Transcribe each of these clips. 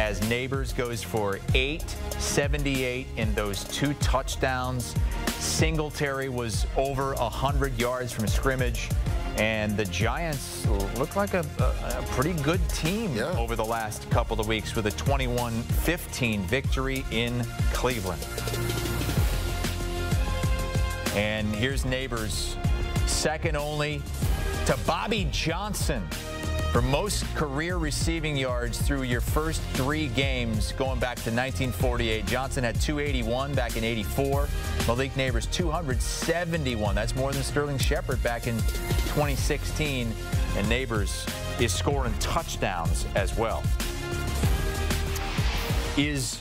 as Nabers goes for 878 in those 2 touchdowns. Singletary was over 100 yards from scrimmage. And the Giants look like a pretty good team over the last couple of weeks with a 21-15 victory in Cleveland. And here's Nabers, second only to Bobby Johnson for most career receiving yards through your first 3 games going back to 1948. Johnson had 281 back in '84. Malik Nabers 271. That's more than Sterling Shepard back in 2016. And Nabers is scoring touchdowns as well. Is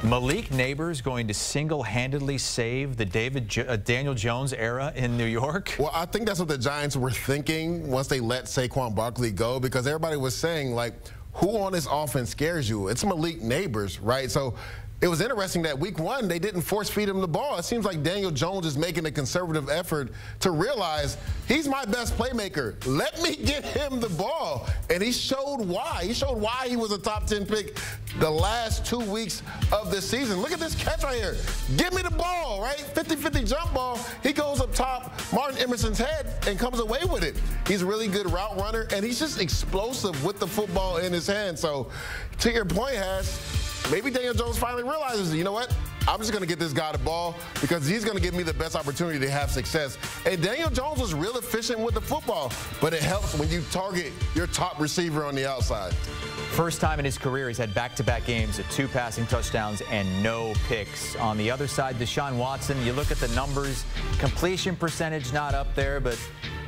Malik Nabers going to single-handedly save the Daniel Jones era in New York? Well, I think that's what the Giants were thinking once they let Saquon Barkley go, because everybody was saying, like, who on this offense scares you? It's Malik Nabers, right? So it was interesting that week 1, they didn't force feed him the ball. It seems like Daniel Jones is making a conservative effort to realize he's my best playmaker. Let me get him the ball. And he showed why. He showed why he was a top 10 pick the last 2 weeks of this season. Look at this catch right here. Give me the ball, right? 50-50 jump ball. He goes up top, Martin Emerson's head, and comes away with it. He's a really good route runner, and he's just explosive with the football in his hand. So to your point, maybe Daniel Jones finally realizes, you know what? I'm just going to get this guy the ball because he's going to give me the best opportunity to have success. And Daniel Jones was real efficient with the football, but it helps when you target your top receiver on the outside. First time in his career he's had back-to-back games of 2 passing touchdowns and no picks. On the other side, Deshaun Watson, you look at the numbers, completion percentage not up there, but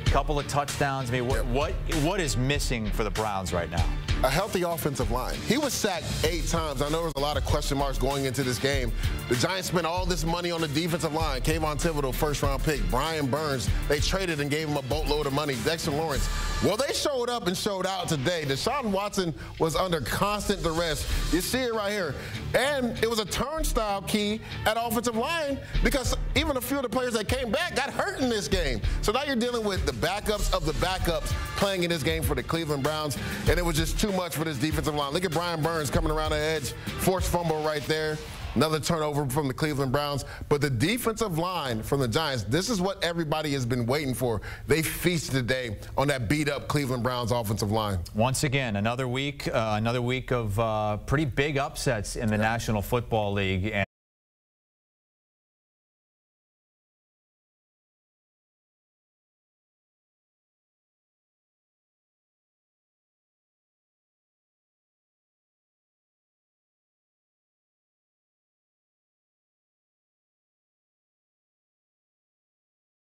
a couple of touchdowns. I mean, what is missing for the Browns right now? A healthy offensive line. He was sacked 8 times. I know there was a lot of question marks going into this game. The Giants spent all this money on the defensive line. Kayvon Thibodeau, first-round pick. Brian Burns, they traded and gave him a boatload of money. Dexter Lawrence. Well, they showed up and showed out today. Deshaun Watson was under constant duress. You see it right here. And it was a turnstile key at offensive line because even a few of the players that came back got hurt in this game. So now you're dealing with the backups of the backups playing in this game for the Cleveland Browns, and it was just too much for this defensive line. Look at Brian Burns coming around the edge, forced fumble right there. Another turnover from the Cleveland Browns. But the defensive line from the Giants, this is what everybody has been waiting for. They feasted today on that beat-up Cleveland Browns offensive line. Once again, another week of pretty big upsets in the National Football League.